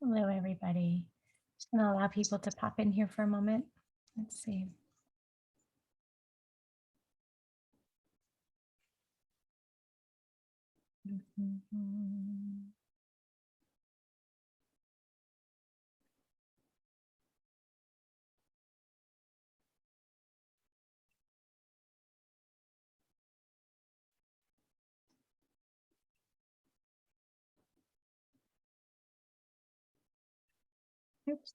Hello, everybody. Just going to allow people to pop in here for a moment. Let's see. Oops.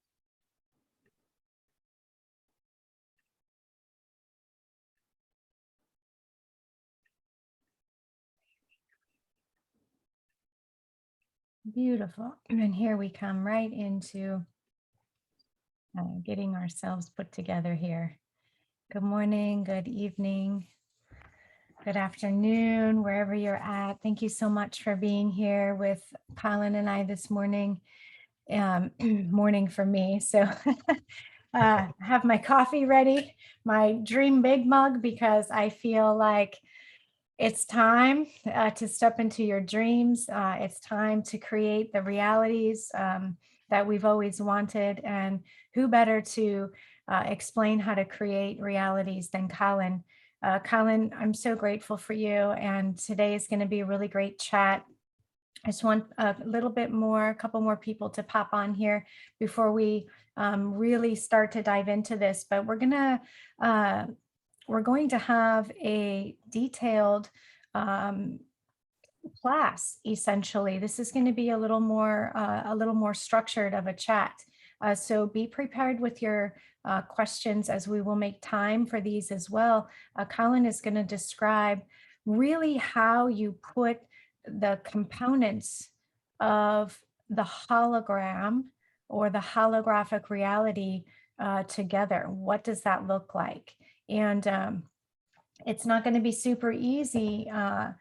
Beautiful. And here we come right into getting ourselves put together here. Good morning, good evening, good afternoon, wherever you're at. Thank you so much for being here with Colin and I this morning. Morning for me. So have my coffee ready, my Dream Big mug, because I feel like it's time to step into your dreams. It's time to create the realities that we've always wanted. And who better to explain how to create realities than Colin? Colin, I'm so grateful for you. And today is going to be a really great chat. I just want a little bit more, a couple more people to pop on here before we really start to dive into this. But we're going to have a detailed class. Essentially, this is going to be a little more structured of a chat. So be prepared with your questions, as we will make time for these as well. Colin is going to describe really how you put the components of the hologram or the holographic reality together. What does that look like? And it's not going to be super easy to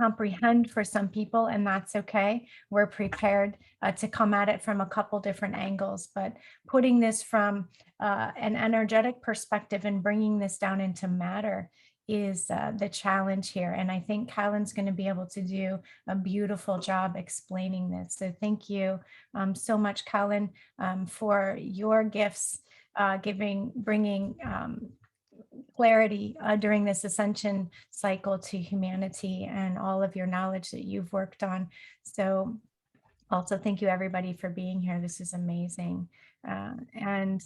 comprehend for some people, and that's okay. We're prepared to come at it from a couple different angles, but putting this from an energetic perspective and bringing this down into matter is the challenge here. And I think Colin's going to be able to do a beautiful job explaining this. So thank you so much, Colin, for your gifts, bringing clarity during this ascension cycle to humanity, and all of your knowledge that you've worked on. So also thank you, everybody, for being here. This is amazing. And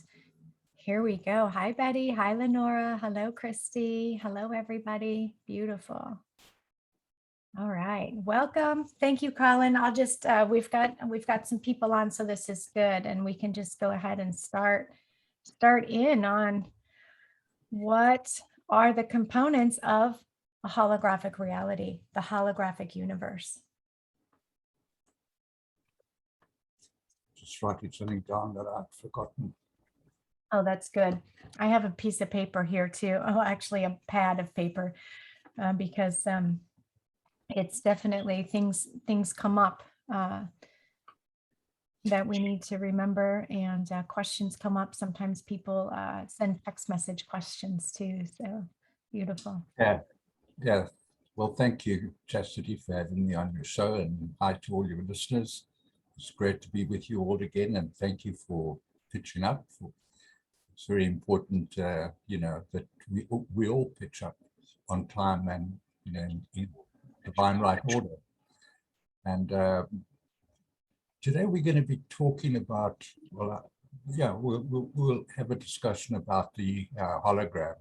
here we go. Hi, Betty. Hi, Lenora. Hello, Christy. Hello, everybody. Beautiful. All right, welcome. Thank you, Colin. I'll just we've got some people on, so this is good, and we can just go ahead and start in on what are the components of a holographic reality, the holographic universe. Just writing something down that I'd forgotten. Oh, that's good. I have a piece of paper here too. Oh, actually a pad of paper, because it's definitely things come up that we need to remember, and questions come up. Sometimes people send text message questions too. So beautiful. Yeah. Well, thank you, Chastity, for having me on your show, and hi to all your listeners. It's great to be with you all again, and thank you for pitching up. It's very important, that we all pitch up on time and in divine right order. And today we're going to be talking about, we'll have a discussion about the hologram.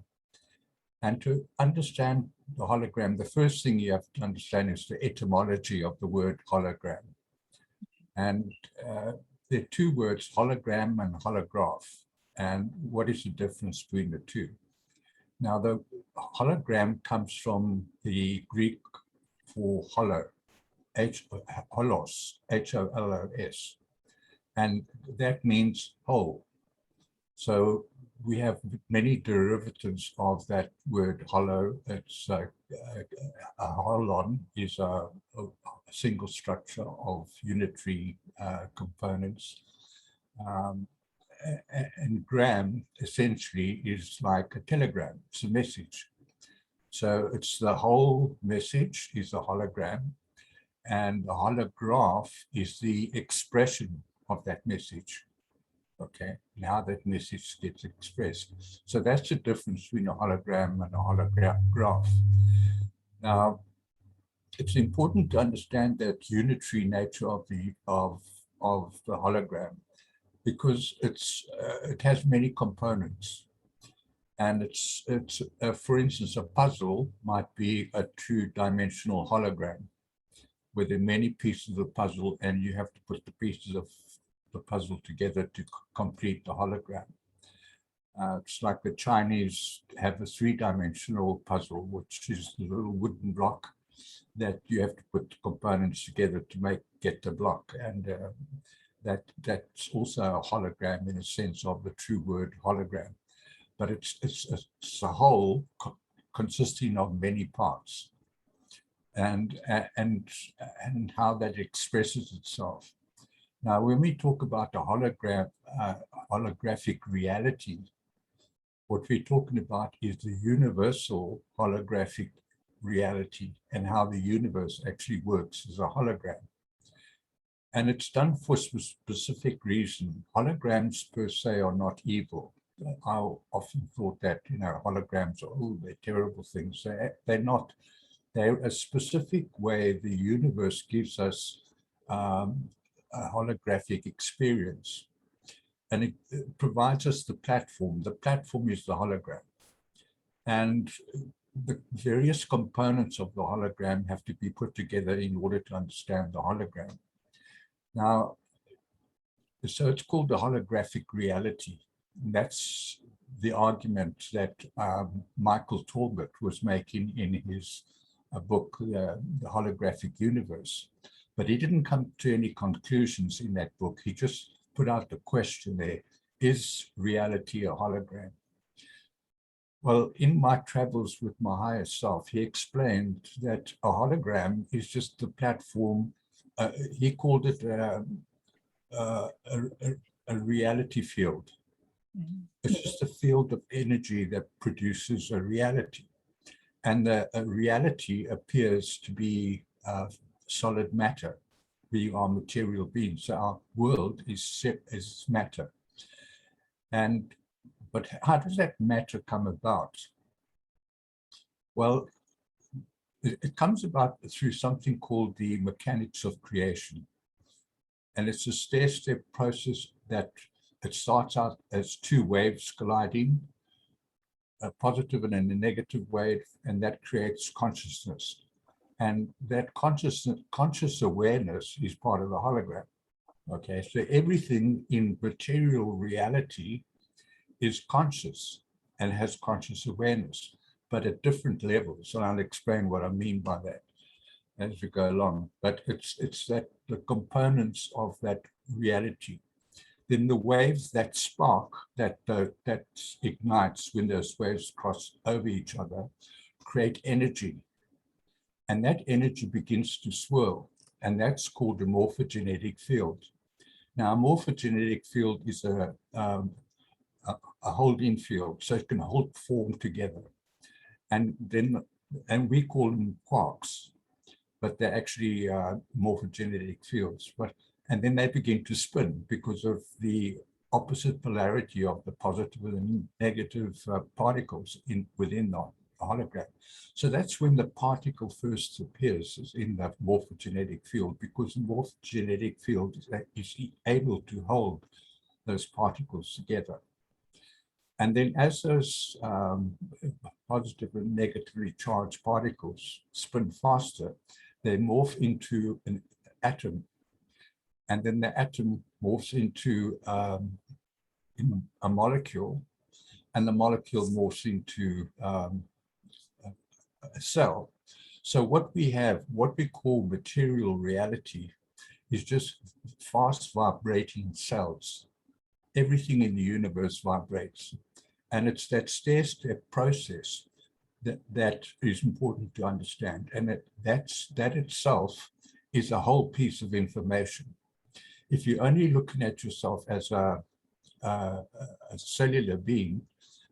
And to understand the hologram, the first thing you have to understand is the etymology of the word hologram. And there are two words, hologram and holograph. And what is the difference between the two? Now, the hologram comes from the Greek for hollow, holos, H-O-L-O-S. And that means whole. So we have many derivatives of that word hollow. It's a holon is a single structure of unitary components. And gram essentially is like a telegram. It's a message. So it's the whole message is a hologram. and the holograph is the expression of that message. Okay, now that message gets expressed. So that's the difference between a hologram and a holograph. Now, it's important to understand that unitary nature of the hologram, because it has many components, and it's for instance, a puzzle might be a two-dimensional hologram where there are many pieces of the puzzle, and you have to put the pieces of the puzzle together to complete the hologram. It's like the Chinese have a three-dimensional puzzle, which is the little wooden block that you have to put the components together to get the block, and that's also a hologram in a sense of the true word hologram, but it's a whole consisting of many parts, and how that expresses itself. Now, when we talk about the holographic reality, what we're talking about is the universal holographic reality and how the universe actually works as a hologram. And it's done for a specific reason. Holograms per se are not evil. I often thought that, holograms are, they're terrible things. They're not. They're a specific way the universe gives us a holographic experience. And it provides us the platform. The platform is the hologram. And the various components of the hologram have to be put together in order to understand the hologram. Now, so it's called the holographic reality. And that's the argument that Michael Talbot was making in his book, The Holographic Universe. But he didn't come to any conclusions in that book. He just put out the question there, is reality a hologram? Well, in my travels with my higher self, he explained that a hologram is just the platform. He called it a reality field. Mm-hmm. It's just a field of energy that produces a reality. And the reality appears to be solid matter. We are material beings, so our world is matter. But how does that matter come about? Well, it comes about through something called the mechanics of creation. And it's a stair-step process that it starts out as two waves colliding, a positive and a negative wave, and that creates consciousness. And that conscious awareness is part of the hologram. Okay, so everything in material reality is conscious and has conscious awareness, but at different levels. And I'll explain what I mean by that as we go along. But it's that the components of that reality. Then the waves that spark, that ignites when those waves cross over each other, create energy. And that energy begins to swirl, and that's called the morphogenetic field. Now, a morphogenetic field is a holding field, so it can hold form together. And we call them quarks, but they're actually morphogenetic fields. And then they begin to spin because of the opposite polarity of the positive and negative particles within the hologram. So that's when the particle first appears, is in the morphogenetic field, because the morphogenetic field is able to hold those particles together. And then as those positive and negatively charged particles spin faster, they morph into an atom. And then the atom morphs into a molecule, and the molecule morphs into a cell. So what we have, what we call material reality, is just fast vibrating cells. Everything in the universe vibrates. And it's that stair-step process that is important to understand. And that itself is a whole piece of information. If you're only looking at yourself as a cellular being,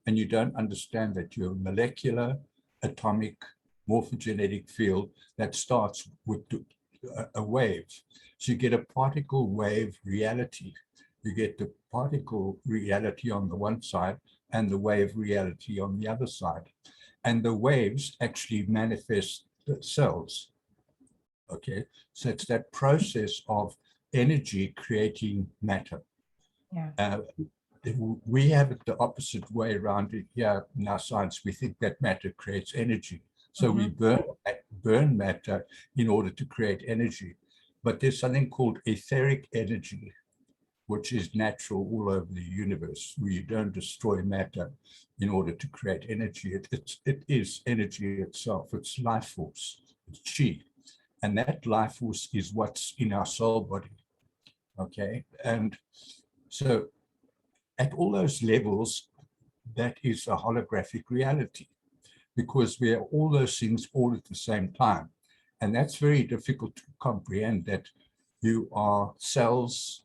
and you don't understand that you're a molecular, atomic, morphogenetic field that starts with a wave. So you get a particle wave reality. You get the particle reality on the one side and the wave reality on the other side. And the waves actually manifest the cells. Okay, so it's that process of energy creating matter. Yeah. We have it the opposite way around it here in our science. We think that matter creates energy. So we burn matter in order to create energy. But there's something called etheric energy, which is natural all over the universe, where you don't destroy matter in order to create energy. It is energy itself. It's life force. It's chi. And that life force is what's in our soul body. Okay. And so at all those levels, that is a holographic reality, because we are all those things all at the same time. And that's very difficult to comprehend, that you are cells,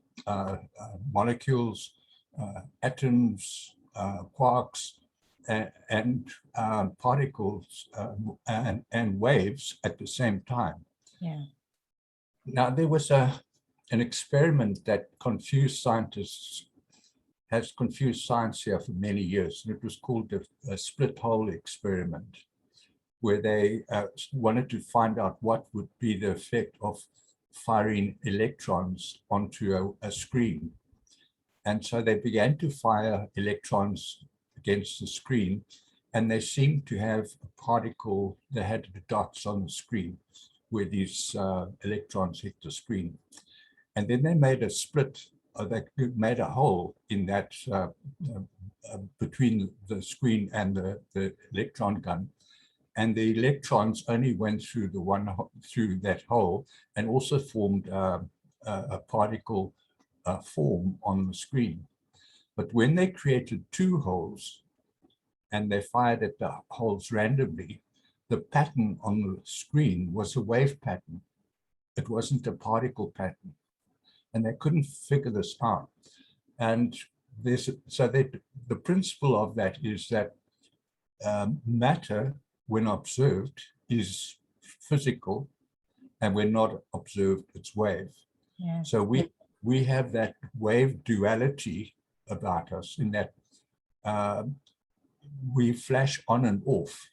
molecules, atoms, quarks, and particles and waves at the same time. Yeah. Now, there was an experiment that confused scientists, has confused science here for many years, and it was called a split hole experiment, where they wanted to find out what would be the effect of firing electrons onto a screen. And so they began to fire electrons against the screen, and they seemed to have a particle that had the dots on the screen where these electrons hit the screen. And then they made a split, they made a hole in that between the screen and the electron gun. And the electrons only went through through that hole, and also formed a particle form on the screen. But when they created two holes and they fired at the holes randomly, the pattern on the screen was a wave pattern. It wasn't a particle pattern. And they couldn't figure this out. And the principle of that is that matter, when observed, is physical, and when not observed, it's wave. Yeah. So we have that wave duality about us, in that we flash on and off,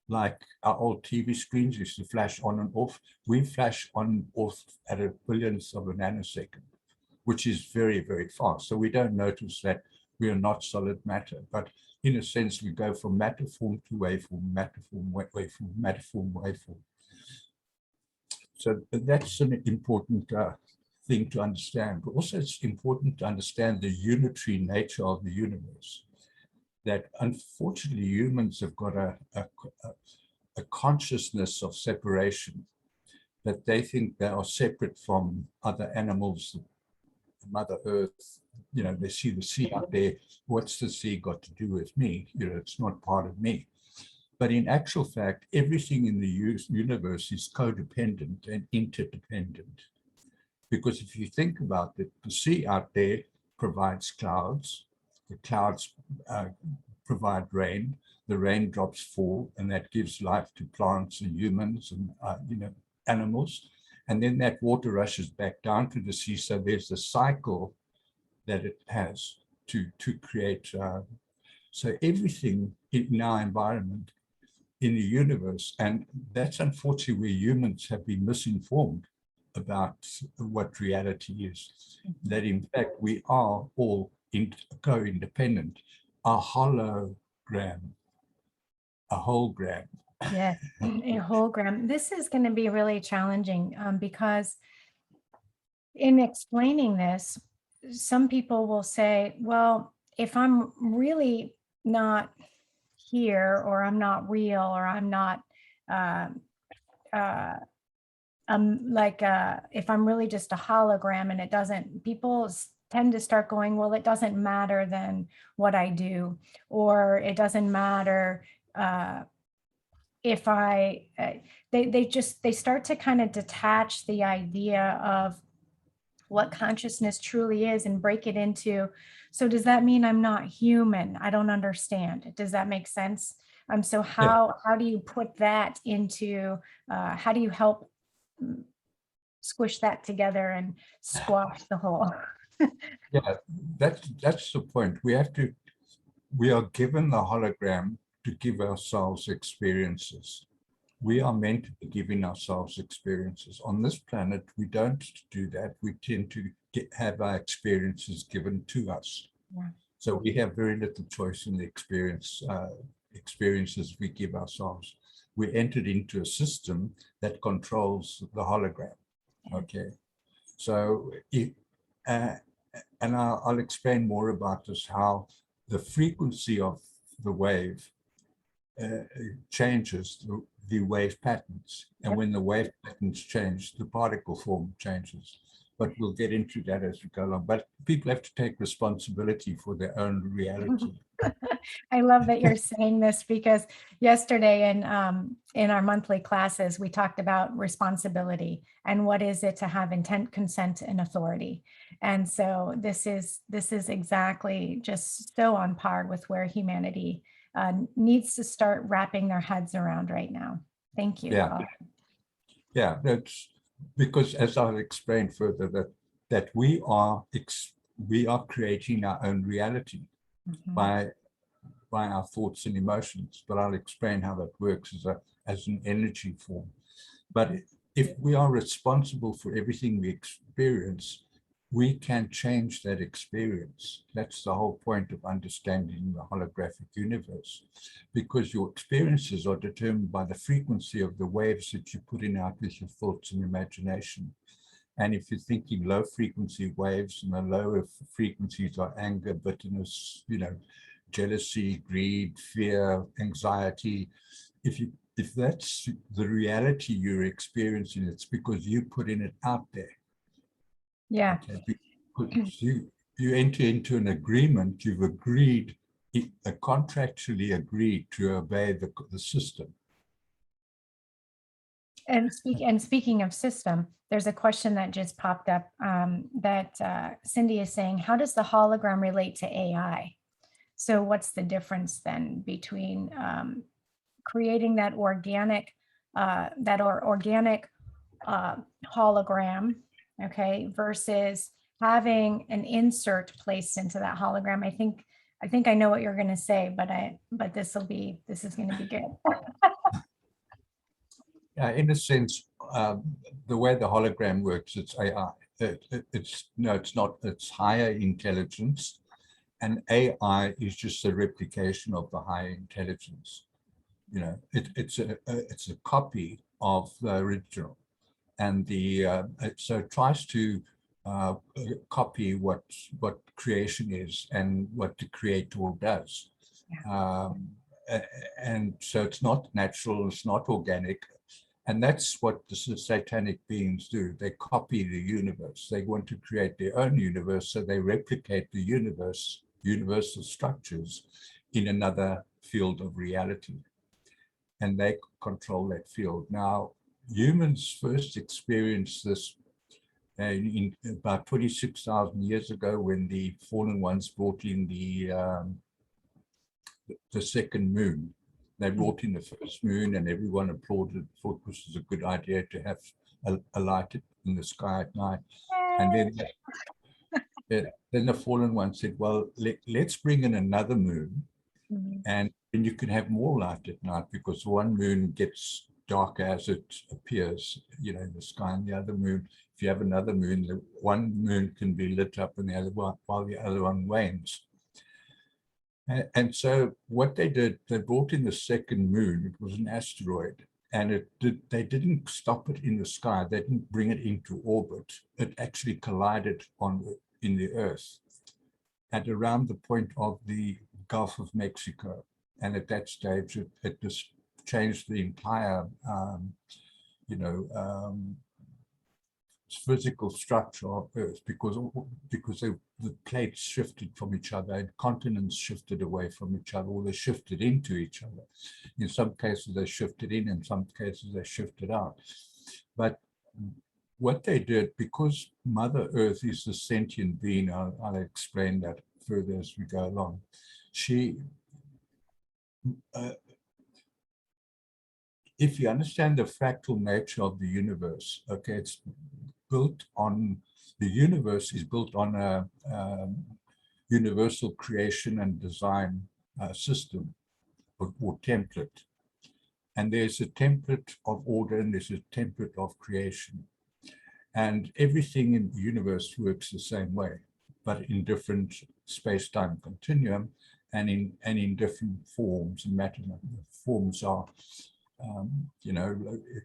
like our old TV screens used to flash on and off. We flash on and off at a billionth of a nanosecond, which is very, very fast. So we don't notice that we are not solid matter. But in a sense, we go from matter form to waveform, matter form, waveform, matter form, waveform. So that's an important thing to understand. But also it's important to understand the unitary nature of the universe. That unfortunately humans have got a consciousness of separation, that they think they are separate from other animals, Mother Earth. You know, they see the sea out there. What's the sea got to do with me? You know, it's not part of me. But in actual fact, everything in the universe is codependent and interdependent. Because if you think about it, the sea out there provides clouds. The clouds provide rain. The raindrops fall, and that gives life to plants and humans and animals. And then that water rushes back down to the sea. So there's a cycle that it has to create. So everything in our environment, in the universe, and that's unfortunately where humans have been misinformed about what reality is. That in fact we are all co-independent. A hologram, a hologram. Yes, a hologram. This is going to be really challenging because in explaining this, some people will say, well, if I'm really not here, or I'm not real, or I'm not if I'm really just a hologram, and it doesn't, people tend to start going, well, it doesn't matter then what I do, or it doesn't matter if they start to kind of detach the idea of what consciousness truly is and break it into, so does that mean I'm not human? I don't understand. Does that make sense? So how do you put that into, how do you help squish that together and squash the whole. Yeah, that's the point. We are given the hologram to give ourselves experiences. We are meant to be giving ourselves experiences. On this planet, we don't do that. We tend to have our experiences given to us. Yeah. So we have very little choice in the experiences we give ourselves. We entered into a system that controls the hologram. Okay, so and I'll explain more about this, how the frequency of the wave changes the wave patterns. And when the wave patterns change, the particle form changes. But we'll get into that as we go along. But people have to take responsibility for their own reality. I love that you're saying this, because yesterday in our monthly classes, we talked about responsibility and what is it to have intent, consent, and authority. And so this is exactly just so on par with where humanity needs to start wrapping their heads around right now. Thank you. Yeah. Yeah, that's because, as I'll explain further, that we are creating our own reality by our thoughts and emotions. But I'll explain how that works as an energy form. But if we are responsible for everything we experience, we can change that experience. That's the whole point of understanding the holographic universe, because your experiences are determined by the frequency of the waves that you put in out with your thoughts and imagination. And if you're thinking low frequency waves, and the lower frequencies are anger, bitterness, jealousy, greed, fear, anxiety. If that's the reality you're experiencing, it's because you put it out there. Yeah. Okay? Because you enter into an agreement, you've agreed, contractually agreed to obey the system. And speaking of system, there's a question that just popped up that Cindy is saying, how does the hologram relate to AI? So what's the difference then between creating that organic hologram, okay, versus having an insert placed into that hologram? I think I know what you're going to say, but this is going to be good. In a sense, the way the hologram works, it's AI. It's not. It's higher intelligence, and AI is just a replication of the higher intelligence. It's a copy of the original, and so it tries to copy what creation is and what the creator does. Yeah. And so it's not natural, it's not organic. And that's what the satanic beings do. They copy the universe. They want to create their own universe, so they replicate the universal structures in another field of reality. And they control that field. Now, humans first experienced this in about 26,000 years ago, when the fallen ones brought in the second moon. They brought in the first moon, and everyone applauded, thought this was a good idea to have a light in the sky at night. And then the fallen one said, well, let's bring in another moon, and then you can have more light at night, because one moon gets darker as it appears, in the sky, and the other moon, if you have another moon, the one moon can be lit up and the other one, while the other one wanes. And so what they did, they brought in the second moon. It was an asteroid, and they didn't stop it in the sky. They didn't bring it into orbit. It actually collided in the Earth at around the point of the Gulf of Mexico. And at that stage, it just changed the entire, physical structure of Earth, because the plates shifted from each other, and continents shifted away from each other, or they shifted into each other. In some cases they shifted in some cases they shifted out. But what they did, because Mother Earth is the sentient being, I'll explain that further as we go along. She if you understand the fractal nature of the universe, okay, it's built on, the universe is built on a universal creation and design system or template. And there's a template of order and there's a template of creation. And everything in the universe works the same way, but in different space-time continuum and in different forms and matter. Forms are, you know,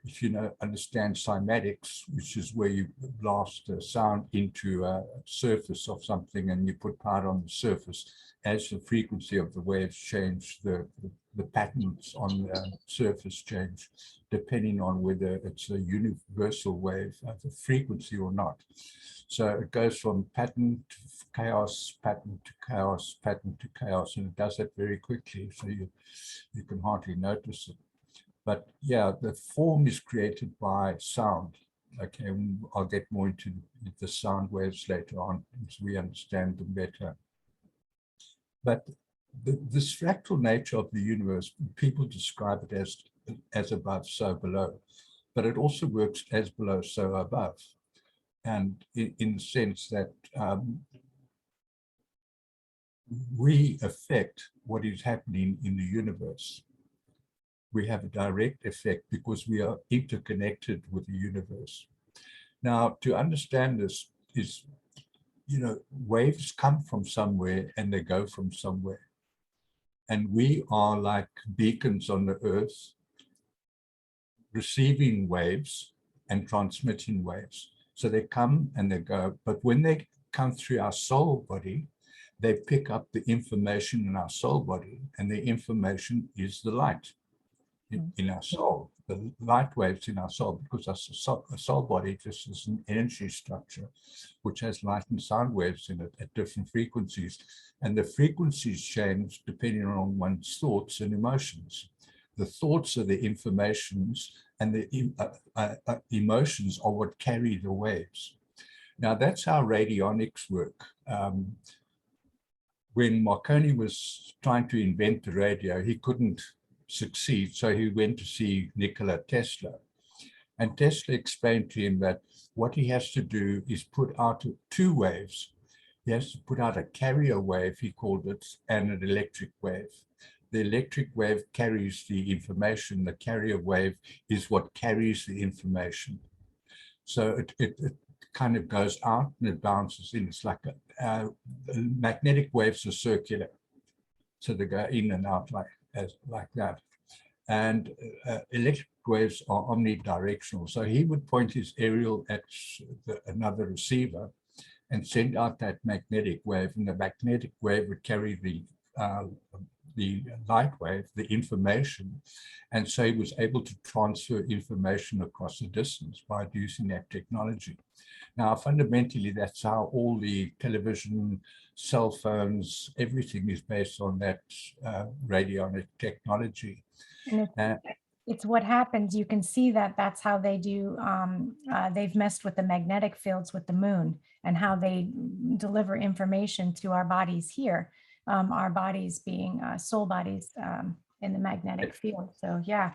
if you know, understand cymatics, which is where you blast a sound into a surface of something and you put power on the surface. As the frequency of the waves change, the patterns on the surface change, depending on whether it's a universal wave of the frequency or not. So it goes from pattern to chaos, pattern to chaos, pattern to chaos, and it does that very quickly, so you can hardly notice it. But yeah, the form is created by sound. Okay, I'll get more into the sound waves later on so we understand them better. But this fractal nature of the universe, people describe it as above, so below. But it also works as below, so above. And in the sense that we affect what is happening in the universe. We have a direct effect because we are interconnected with the universe. Now, to understand this is, you know, waves come from somewhere and they go from somewhere. And we are like beacons on the earth, receiving waves and transmitting waves. So they come and they go, but when they come through our soul body, they pick up the information in our soul body, and the information is the light in our soul, the light waves in our soul, because our soul body just is an energy structure which has light and sound waves in it at different frequencies, and the frequencies change depending on one's thoughts and emotions. The thoughts are the informations, and the emotions are what carry the waves. Now that's how radionics work. When Marconi was trying to invent the radio, he couldn't succeed, so he went to see Nikola Tesla. And Tesla explained to him that what he has to do is put out two waves. He has to put out a carrier wave, he called it, and an electric wave. The electric wave carries the information. The carrier wave is what carries the information. So it kind of goes out and it bounces in. It's like magnetic waves are circular. So they go in and out like that. And electric waves are omnidirectional. So he would point his aerial at another receiver and send out that magnetic wave, and the magnetic wave would carry the light wave, the information, and so he was able to transfer information across the distance by using that technology. Now, fundamentally, that's how all the television, cell phones, everything is based on that radionic technology. And it's what happens. You can see that that's how they do. They've messed with the magnetic fields with the moon and how they deliver information to our bodies here. Our bodies being soul bodies in the magnetic field. So yeah.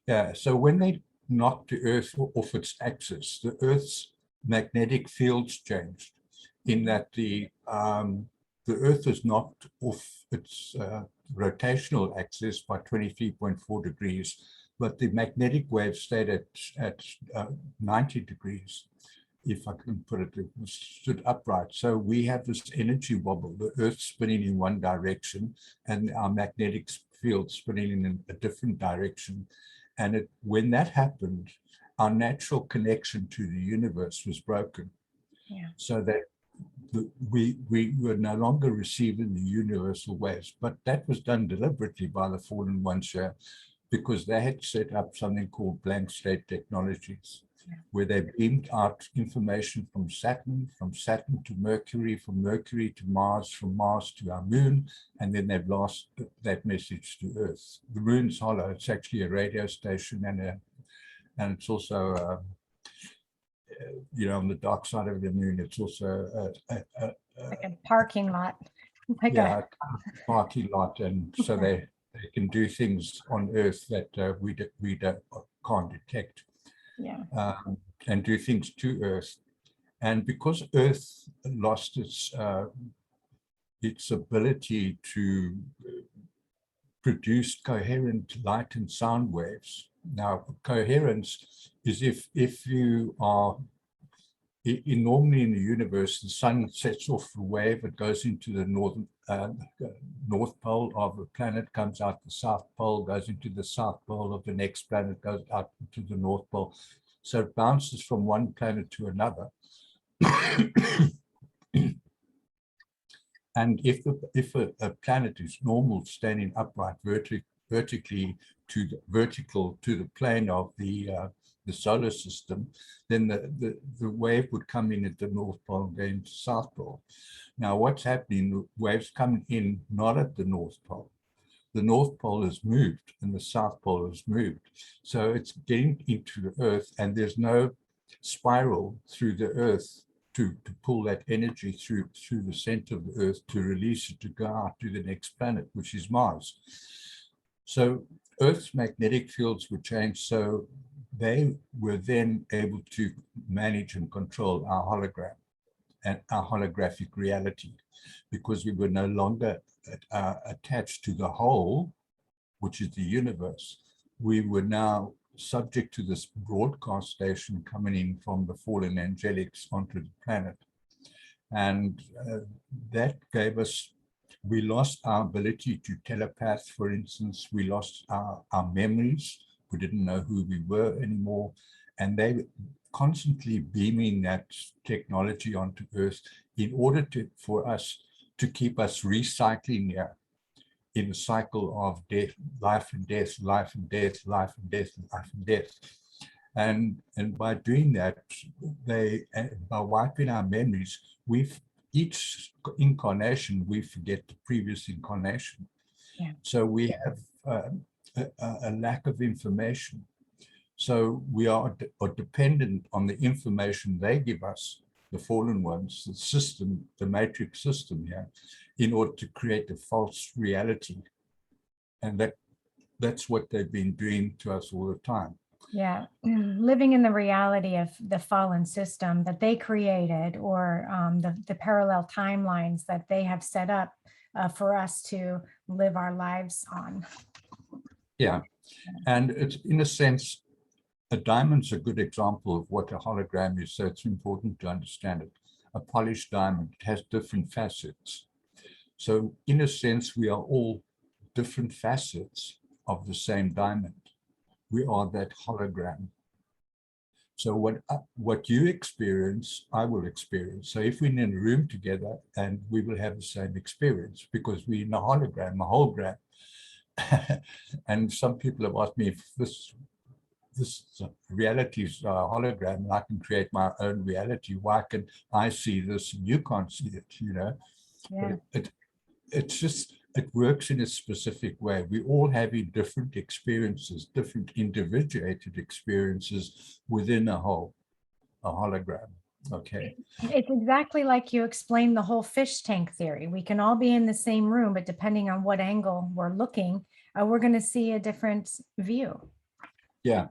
Yeah. So when they knocked the Earth off its axis, the Earth's magnetic fields changed, in that the Earth is knocked off its rotational axis by 23.4 degrees, but the magnetic wave stayed at 90 degrees. If I can put it, it stood upright. So we have this energy wobble, the Earth spinning in one direction and our magnetic field spinning in a different direction. And when that happened, our natural connection to the universe was broken. Yeah. So that we were no longer receiving the universal waves, but that was done deliberately by the fallen ones here, because they had set up something called blank slate technologies, where they beamed out information from Saturn to Mercury, from Mercury to Mars, from Mars to our moon, and then they've lost that message to Earth. The moon's hollow. It's actually a radio station, and it's also, you know, on the dark side of the moon, it's also like a parking lot. Like a parking lot, and so they can do things on Earth that can't detect, Yeah. and do things to Earth. And because Earth lost its ability to produce coherent light and sound waves. Now, coherence is if you are normally in the universe, the sun sets off a wave, it goes into the north pole of a planet, comes out the south pole, goes into the south pole of the next planet, goes out to the north pole. So it bounces from one planet to another. And if a planet is normal, standing upright vertically vertical to the plane of the solar system, then the wave would come in at the North Pole and go into South Pole. Now, what's happening? The waves coming in not at the North Pole. The North Pole has moved and the South Pole has moved. So it's getting into the Earth, and there's no spiral through the Earth to pull that energy through the center of the Earth to release it to go out to the next planet, which is Mars. So Earth's magnetic fields were changed, so they were then able to manage and control our hologram and our holographic reality, because we were no longer attached to the whole, which is the universe. We were now subject to this broadcast station coming in from the fallen angelics onto the planet. And that gave us, we lost our ability to telepath, for instance. We lost our memories. We didn't know who we were anymore. And they were constantly beaming that technology onto Earth in order for us to keep us recycling here in a cycle of death, life and death, life and death, life and death, life and death. And by doing that, by wiping our memories, each incarnation, we forget the previous incarnation. Yeah. So we have a lack of information. So we are dependent on the information they give us, the fallen ones, the system, the matrix system here, in order to create a false reality. And that's what they've been doing to us all the time. Yeah, living in the reality of the fallen system that they created, or the parallel timelines that they have set up for us to live our lives on. Yeah, and it's, in a sense, a diamond's a good example of what a hologram is, so it's important to understand it. A polished diamond, it has different facets. So in a sense, we are all different facets of the same diamond. We are that hologram. So what you experience, I will experience. So if we're in a room together, and we will have the same experience because we're in a hologram, a hologram. And some people have asked me if this reality is a hologram, and I can create my own reality. Why can I see this and you can't see it, you know? Yeah. It's just, it works in a specific way. We all have different experiences, different individuated experiences within a hologram. Okay. It's exactly like you explained the whole fish tank theory. We can all be in the same room, but depending on what angle we're looking, we're going to see a different view. Yeah,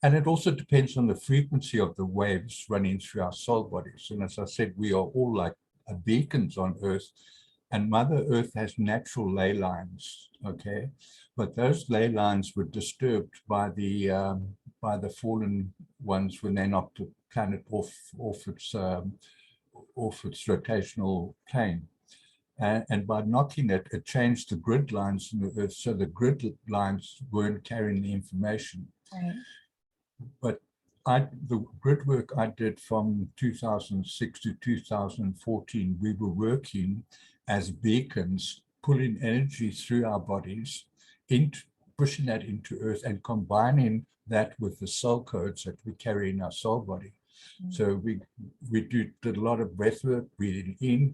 and it also depends on the frequency of the waves running through our soul bodies. And as I said, we are all like beacons on Earth, and Mother Earth has natural ley lines, okay? But those ley lines were disturbed by the fallen ones when they knocked the planet off its rotational plane. And by knocking it, it changed the grid lines in the Earth, so the grid lines weren't carrying the information. Right. But the grid work I did from 2006 to 2014, we were working as beacons, pulling energy through our bodies, pushing that into Earth and combining that with the soul codes that we carry in our soul body. Mm-hmm. So we did a lot of breath work, breathing in,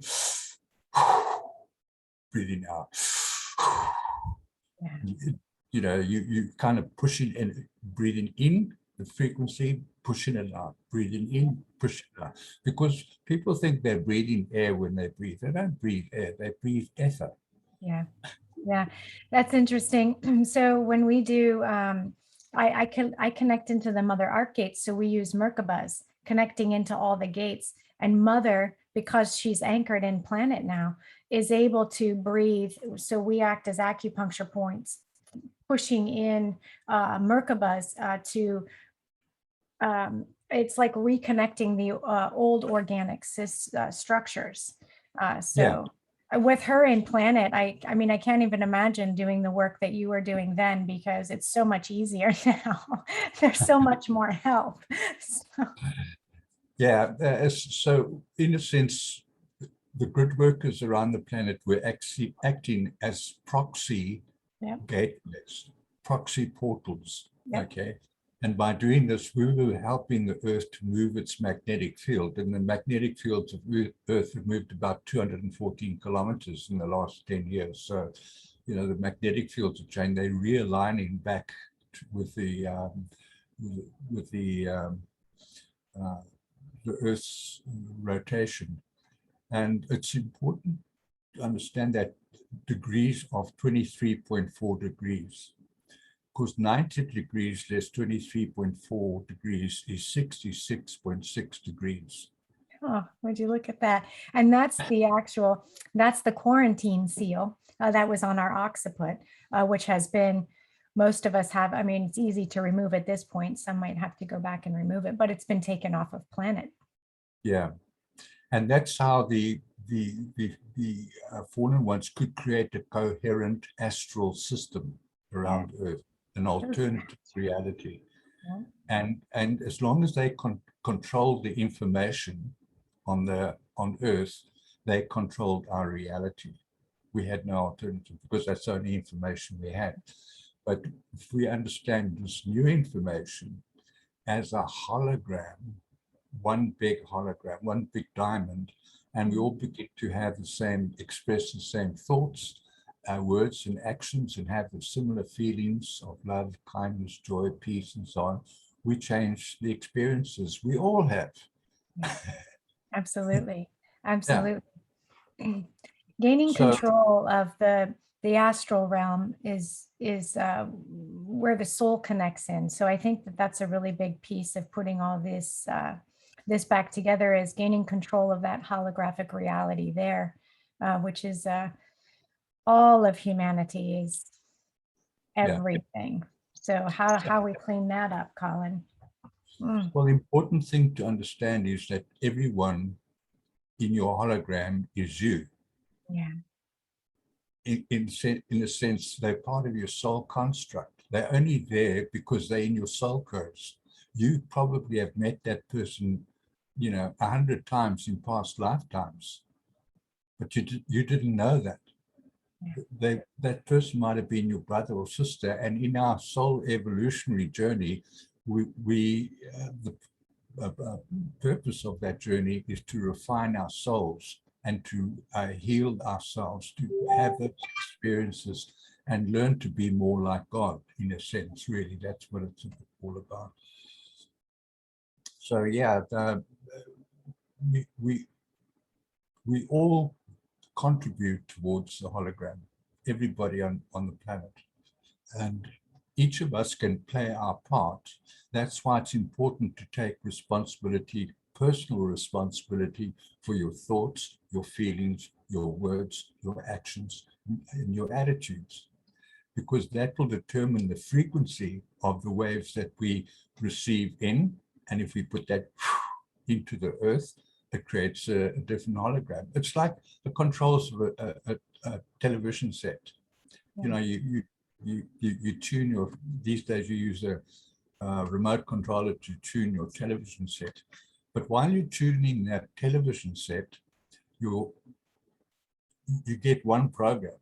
breathing out. Yeah. You know, you kind of pushing and breathing in the frequency, pushing it out, breathing in, pushing it out. Because people think they're breathing air when they breathe. They don't breathe air, they breathe ether. Yeah. Yeah, that's interesting. So when we do, I connect into the Mother Arc gates. So we use Merkabahs connecting into all the gates. And Mother, because she's anchored in planet now, is able to breathe. So we act as acupuncture points, pushing in Merkabahs to it's like reconnecting the old organic structures. Yeah, So with her in planet, I mean, I can't even imagine doing the work that you were doing then, because it's so much easier now. There's so much more help. So, yeah. So in a sense, the grid workers around the planet were actually acting as proxy yep, gateways, proxy portals. yep. Okay. And by doing this, we were helping the Earth to move its magnetic field. And the magnetic fields of Earth have moved about 214 kilometers in the last 10 years. So, you know, the magnetic fields are changing. They're realigning back with with uh, the Earth's rotation. And it's important to understand that degrees of 23.4 degrees, because 90 degrees less 23.4 degrees is 66.6 degrees. Oh, would you look at that? And that's the quarantine seal that was on our occiput, which has been, most of us have, I mean, it's easy to remove at this point. Some might have to go back and remove it, but it's been taken off of planet. Yeah, and that's how the fallen ones could create a coherent astral system Yeah. around Earth, an alternative reality. Yeah. And as long as they control the information on Earth, they controlled our reality. We had no alternative because that's the only information we had. But if we understand this new information as a hologram, one big hologram, one big diamond, and we all begin to have the same, express the same thoughts, words and actions, and have the similar feelings of love, kindness, joy, peace, and so on, we change the experiences we all have. Absolutely. Yeah. Absolutely. Gaining So control of the astral realm is where the soul connects in. So I think that that's a really big piece of putting all this this back together, is gaining control of that holographic reality there, which is all of humanity, is yeah. everything. So how we clean that up, Colin? Mm, Well, the important thing to understand is that everyone in your hologram is you. yeah. In a sense, they're part of your soul construct. They're only there because they're in your soul codes. You probably have met that person, you know, 100 times in past lifetimes, but you didn't know that. That person might have been your brother or sister, and in our soul evolutionary journey, the purpose of that journey is to refine our souls and to heal ourselves, to have those experiences and learn to be more like God, in a sense. Really, that's what it's all about. So yeah, we, we we all contribute towards the hologram, everybody on the planet, and each of us can play our part. That's why it's important to take responsibility, personal responsibility, for your thoughts, your feelings, your words, your actions, and your attitudes, because that will determine the frequency of the waves that we receive in. And if we put that into the earth, it creates a different hologram. It's like the controls of a television set. You know, you tune your, these days you use a remote controller to tune your television set. But while you're tuning that television set, you get one program,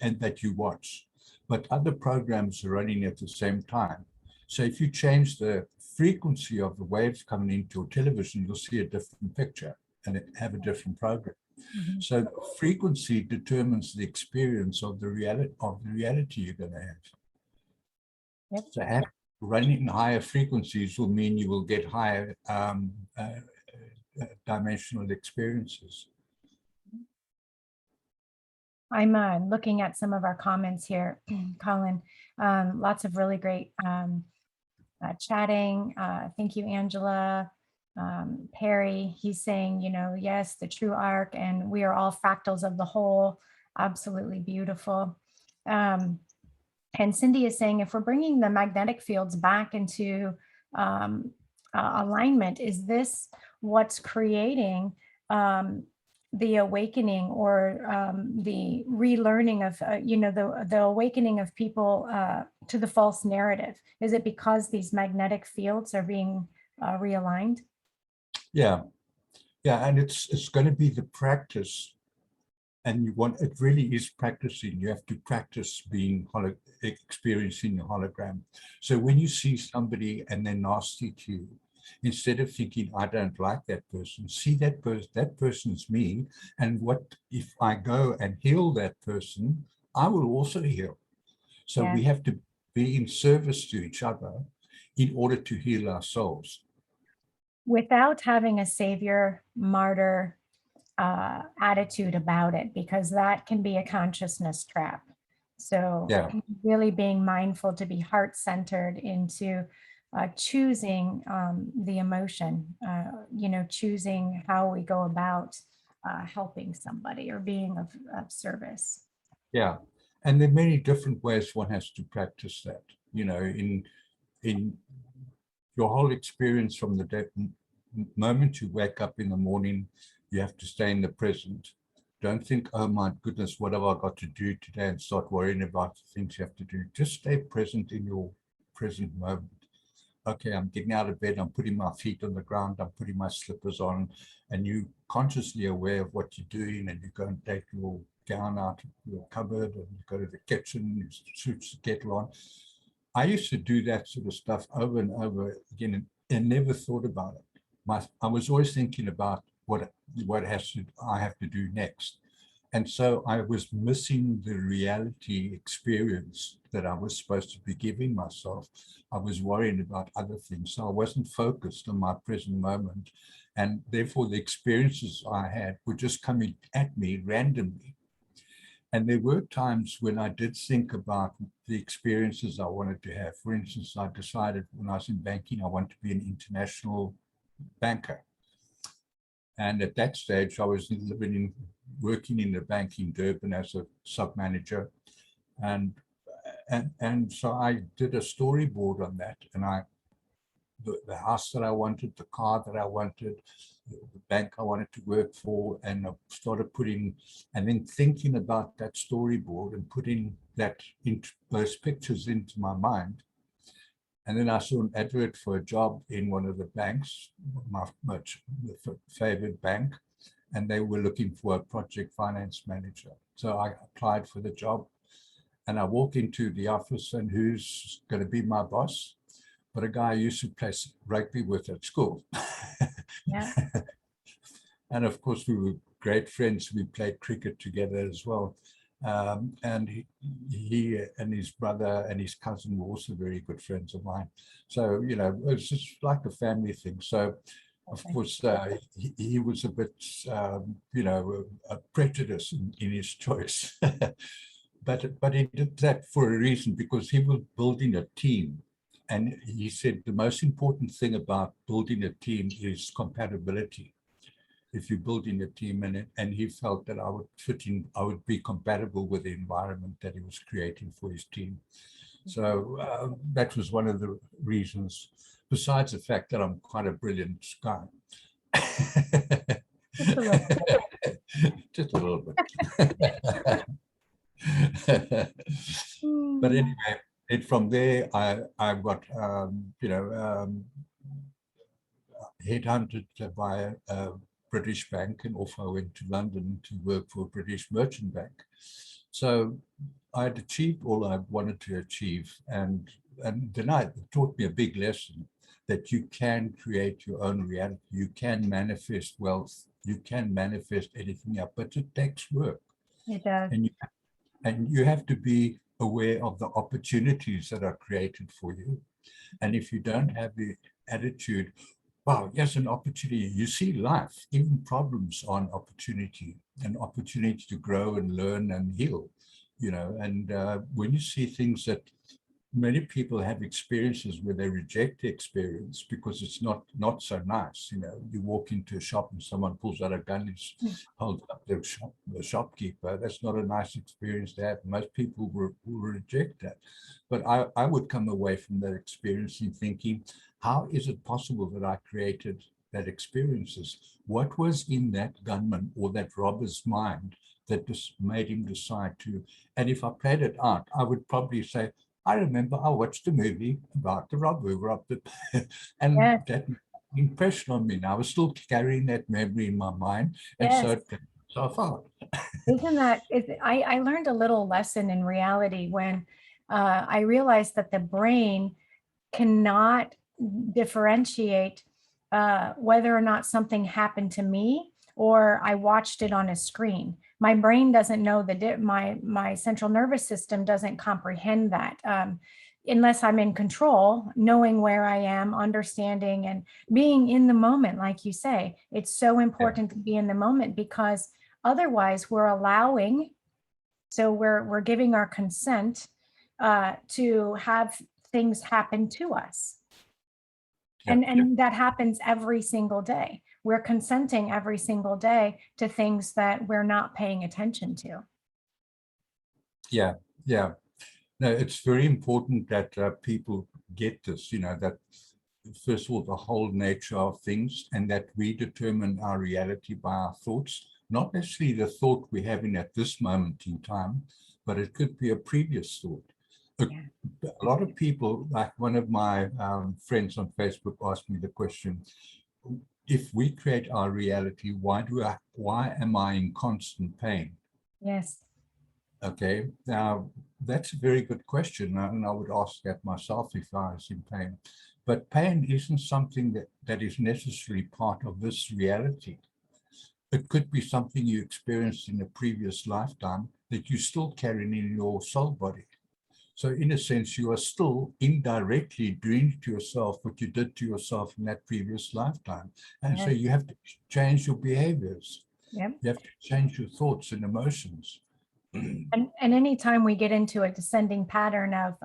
and that you watch, but other programs are running at the same time. So if you change the frequency of the waves coming into your television, you'll see a different picture and have a different program. Mhm. So frequency determines the experience of the reality you're going to have. Yep. So running higher frequencies will mean you will get higher dimensional experiences. I'm looking at some of our comments here, Colin. Lots of really great chatting. Thank you, Angela. Perry, he's saying, you know, yes, the true arc, and we are all fractals of the whole. Absolutely beautiful. And Cindy is saying, if we're bringing the magnetic fields back into alignment, is this what's creating the awakening, or the relearning of, you know, the awakening of people to the false narrative? Is it because these magnetic fields are being realigned? Yeah, yeah, and it's going to be the practice, and it really is practicing. You have to practice experiencing the hologram. So when you see somebody and they're nasty to you, instead of thinking, I don't like that person, see that person's me, and what if I go and heal that person, I will also heal. So Yeah. we have to be in service to each other in order to heal ourselves. Without having a savior martyr attitude about it, because that can be a consciousness trap. So Yeah, really being mindful to be heart-centered into choosing the emotion, you know, choosing how we go about helping somebody or being of service. yeah. And there are many different ways one has to practice that, you know, in your whole experience from the moment you wake up in the morning. You have to stay in the present. Don't think, oh my goodness, what have I got to do today, and start worrying about the things you have to do. Just stay present in your present moment. Okay, I'm getting out of bed, I'm putting my feet on the ground, I'm putting my slippers on, and you consciously aware of what you're doing, and you go and take your gown out of your cupboard, and you go to the kitchen, you switch the kettle on. I used to do that sort of stuff over and over again, and never thought about it. I was always thinking about what I have to do next. And so I was missing the reality experience that I was supposed to be giving myself. I was worrying about other things. So I wasn't focused on my present moment. And therefore, the experiences I had were just coming at me randomly. And there were times when I did think about the experiences I wanted to have. For instance, I decided when I was in banking, I wanted to be an international banker. And at that stage, I was working in the bank in Durban as a sub-manager. And so I did a storyboard on that. And the house that I wanted, the car that I wanted, the bank I wanted to work for, and I started putting, and then thinking about that storyboard and putting those pictures into my mind. And then I saw an advert for a job in one of the banks, my much favored bank, and they were looking for a project finance manager. So I applied for the job, and I walk into the office, and who's going to be my boss? But a guy I used to play rugby with at school. Yeah. And of course, we were great friends. We played cricket together as well. And he and his brother and his cousin were also very good friends of mine. So, you know, it was just like a family thing. So, of course, he was a bit, you know, a prejudice in his choice. But he did that for a reason, because he was building a team. And he said the most important thing about building a team is compatibility. If you're building a team, and he felt that I would fit in, I would be compatible with the environment that he was creating for his team. So that was one of the reasons, besides the fact that I'm quite a brilliant guy. Just a little bit. Just a little bit. But anyway, from there, I got, you know, headhunted by a British bank, and off I went to London to work for a British merchant bank. So I'd achieved all I wanted to achieve. And then it taught me a big lesson, that you can create your own reality. You can manifest wealth. You can manifest anything up, but it takes work. It does. And you have to be aware of the opportunities that are created for you. And if you don't have the attitude, wow, here's an opportunity. You see life, even problems are an opportunity. an opportunity to grow and learn and heal, and when you see things that many people have experiences where they reject the experience because it's not so nice. You walk into a shop and someone pulls out a gun and holds up the shopkeeper. That's not a nice experience to have. Most people will reject that. But I would come away from that experience in thinking, how is it possible that I created that experiences? What was in that gunman or that robber's mind that just made him decide to? And if I played it out, I would probably say, I remember I watched a movie about the robber who robbed it, and Yes, that impression on me. Now I was still carrying that memory in my mind, and so yes. it came so far. Isn't that, I learned a little lesson in reality when I realized that the brain cannot differentiate whether or not something happened to me or I watched it on a screen. My brain doesn't know my central nervous system doesn't comprehend that unless I'm in control, knowing where I am, understanding and being in the moment. Like you say, it's so important to be in the moment, because otherwise we're allowing, so we're giving our consent to have things happen to us. And that happens every single day. We're consenting every single day to things that we're not paying attention to. Yeah, yeah. No, it's very important that people get this, that first of all, the whole nature of things, and that we determine our reality by our thoughts, not necessarily the thought we're having at this moment in time, but it could be a previous thought. A lot of people, like one of my friends on Facebook asked me the question, if we create our reality, why am I in constant pain? Yes. Okay, now that's a very good question, and I would ask that myself if I was in pain. But pain isn't something that is necessarily part of this reality. It could be something you experienced in a previous lifetime that you still carrying in your soul body. So in a sense, you are still indirectly doing to yourself what you did to yourself in that previous lifetime. And so you have to change your behaviors. Yep. You have to change your thoughts and emotions. And anytime we get into a descending pattern of,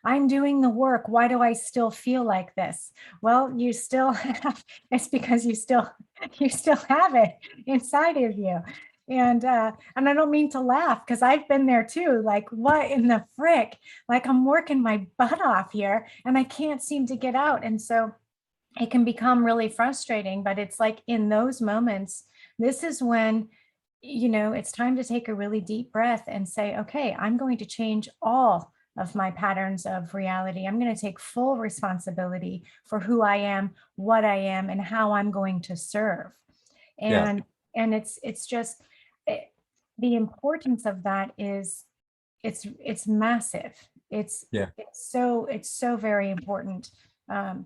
I'm doing the work, why do I still feel like this? Well, you still have, it's because you still have it inside of you. And I don't mean to laugh, because I've been there too. Like, what in the frick? Like, I'm working my butt off here and I can't seem to get out. And so it can become really frustrating, but it's like in those moments, this is when it's time to take a really deep breath and say, okay, I'm going to change all of my patterns of reality. I'm going to take full responsibility for who I am, what I am, and how I'm going to serve. And it's just the importance of that is it's massive. It's so very important. I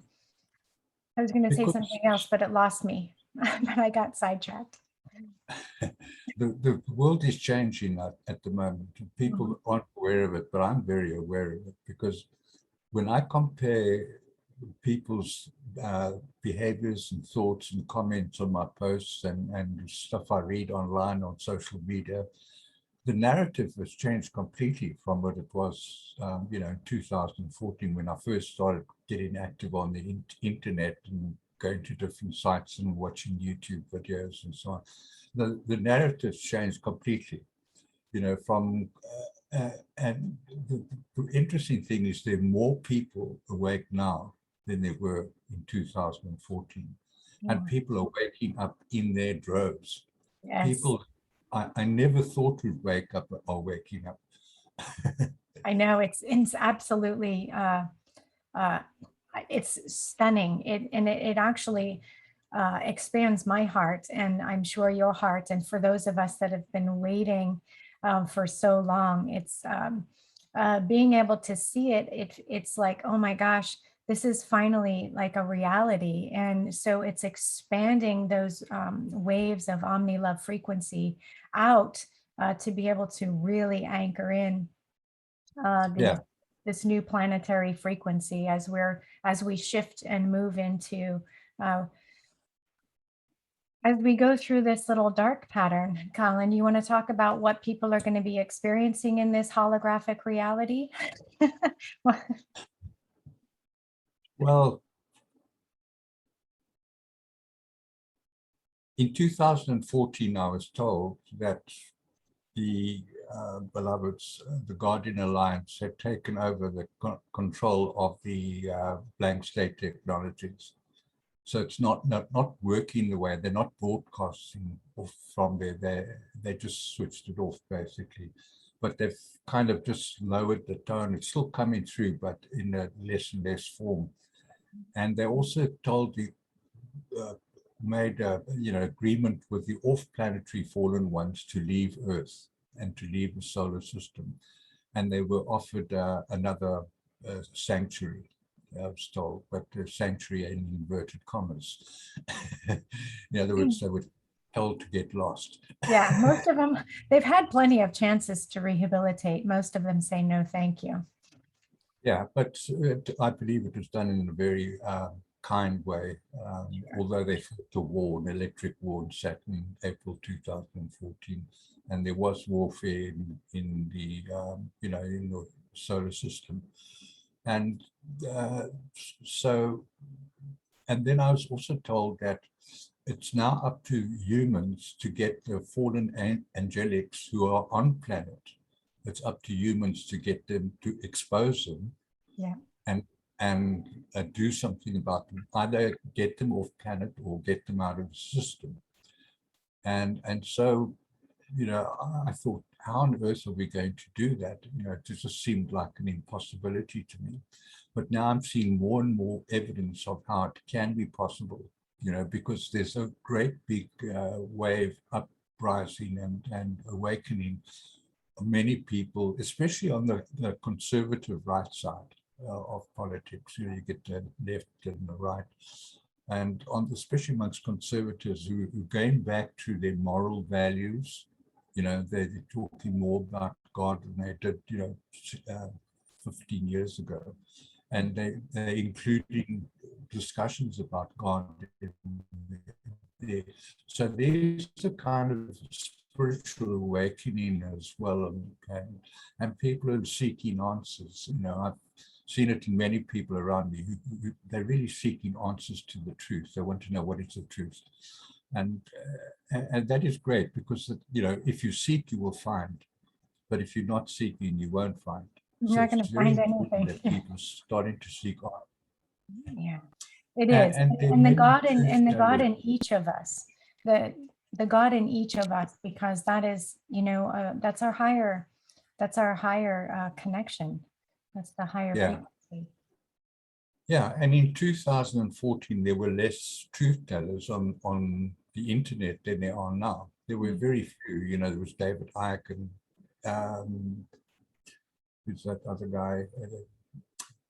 was going to say something else, but it lost me. But I got sidetracked. The world is changing at the moment. People aren't aware of it, but I'm very aware of it, because when I compare people's behaviors and thoughts and comments on my posts and stuff I read online on social media, the narrative has changed completely from what it was, in 2014, when I first started getting active on the internet and going to different sites and watching YouTube videos and so on. The narratives changed completely, from, and the interesting thing is there are more people awake now than there were in 2014. And people are waking up in their droves. Yes. People I never thought would wake up are waking up. I know it's absolutely, it's stunning. It actually expands my heart, and I'm sure your heart. And for those of us that have been waiting for so long, it's being able to see it. It's like, oh my gosh, this is finally like a reality. And so it's expanding those waves of omni love frequency out to be able to really anchor in this new planetary frequency as we shift and move into As we go through this little dark pattern, Colin, you want to talk about what people are going to be experiencing in this holographic reality? Well, in 2014, I was told that the beloveds, the Guardian Alliance, had taken over the control of the blank slate technologies. So it's not working the way, they're not broadcasting off from there, they just switched it off basically. But they've kind of just lowered the tone. It's still coming through, but in a less and less form. And they also told the made a agreement with the off-planetary fallen ones to leave Earth and to leave the solar system, and they were offered another sanctuary. I was told, but a sanctuary in inverted commas. In other words, they were told to get lost. Yeah, most of them, they've had plenty of chances to rehabilitate. Most of them say no, thank you. Yeah, but I believe it was done in a very kind way, although they fought a war, an electric war in Saturn in April 2014, and there was warfare in the in the solar system, and and then I was also told that it's now up to humans to get the fallen angelics who are on planet. It's up to humans to get them, to expose them, yeah, and do something about them, either get them off planet or get them out of the system. And so, I thought, how on earth are we going to do that? It just seemed like an impossibility to me. But now I'm seeing more and more evidence of how it can be possible, because there's a great big wave uprising and awakening of many people, especially on the conservative right side of politics. You get the left and the right, and especially amongst conservatives who are going back to their moral values. They're talking more about God than they did 15 years ago, and they're including discussions about God there. So there's a kind of spiritual awakening as well, and people are seeking answers. I've seen it in many people around me who they're really seeking answers to the truth. They want to know what is the truth, and that is great, because if you seek, you will find, but if you're not seeking, you won't find. you're not going to find anything. That people starting to seek art. Yeah, it is, and the God in each of us, the God in each of us, because that is, that's our higher connection. That's the higher frequency. Yeah, and in 2014, there were less truth tellers on the internet than there are now. There were very few. There was David Icke and who's that other guy,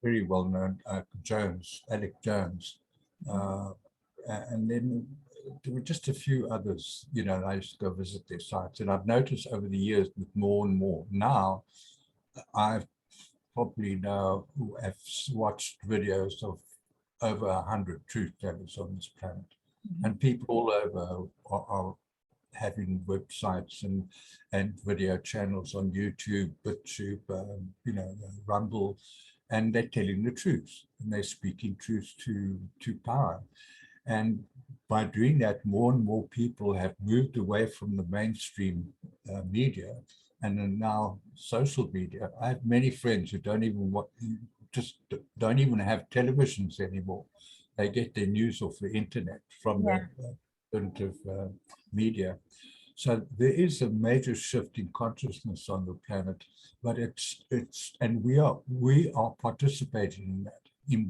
very well known, Alec Jones, and then there were just a few others. I used to go visit their sites, and I've noticed over the years with more and more. Now, I've probably now have watched videos of over 100 truth tellers on this planet, and people all over are having websites and video channels on YouTube, BitTube, Rumble, and they're telling the truth, and they're speaking truth to power. And by doing that, more and more people have moved away from the mainstream media and are now social media. I have many friends who don't even have televisions anymore. They get their news off the internet from the alternative media. So there is a major shift in consciousness on the planet, but and we are participating in that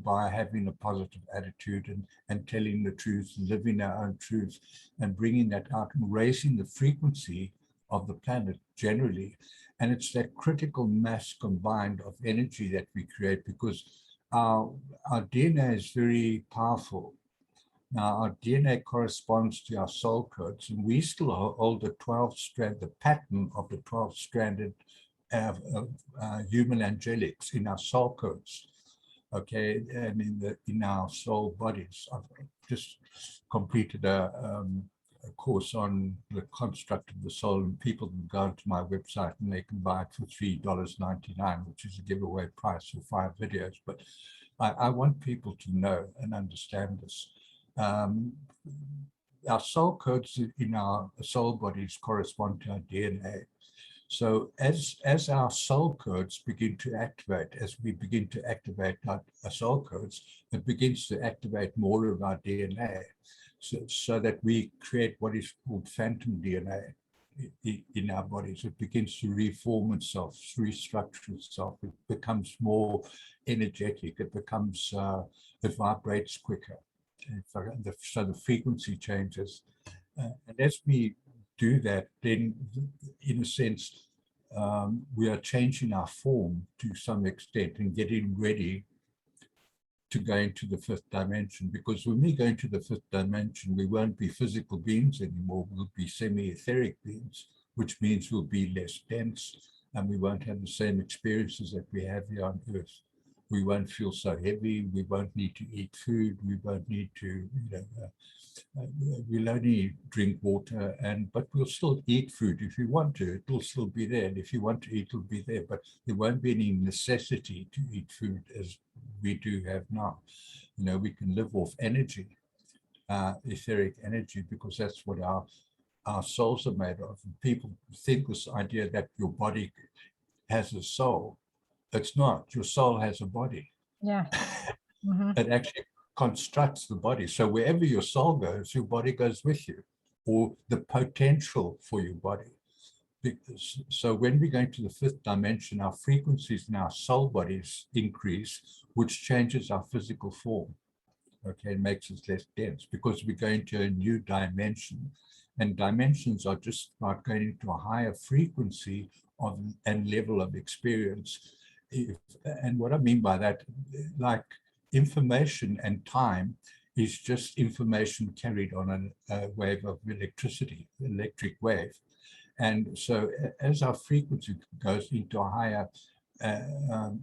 by having a positive attitude and telling the truth, living our own truth, and bringing that out and raising the frequency of the planet generally. And it's that critical mass combined of energy that we create, because our DNA is very powerful. Now, our DNA corresponds to our soul codes, and we still hold the pattern of the 12-stranded human angelics in our soul codes, okay, and in our soul bodies. I've just completed a a course on the construct of the soul, and people can go to my website and they can buy it for $3.99, which is a giveaway price for 5 videos. But I want people to know and understand this. Our soul codes in our soul bodies correspond to our DNA. So as our soul codes begin to activate, as we begin to activate our soul codes, it begins to activate more of our DNA, so that we create what is called phantom DNA in our bodies. It begins to reform itself, restructure itself. It becomes more energetic. It becomes, it vibrates quicker. So the frequency changes. And as we do that, then in a sense, we are changing our form to some extent and getting ready to go into the 5th dimension. Because when we go into the 5th dimension, we won't be physical beings anymore. We'll be semi-etheric beings, which means we'll be less dense and we won't have the same experiences that we have here on Earth. We won't feel so heavy. We won't need to eat food. We won't need to, we'll only drink water, but we'll still eat food if you want to. It will still be there. And if you want to eat, it'll be there. But there won't be any necessity to eat food as we do have now. We can live off energy, etheric energy, because that's what our souls are made of. And people think this idea that your body has a soul. It's not. Your soul has a body. Yeah. Mm-hmm. It actually constructs the body. So wherever your soul goes, your body goes with you, or the potential for your body. So when we go into the 5th dimension, our frequencies in our soul bodies increase, which changes our physical form. Okay, it makes us less dense because we go into a new dimension. And dimensions are just about going into a higher frequency and level of experience. And what I mean by that, like information and time is just information carried on a wave of electricity, electric wave. And so as our frequency goes into a higher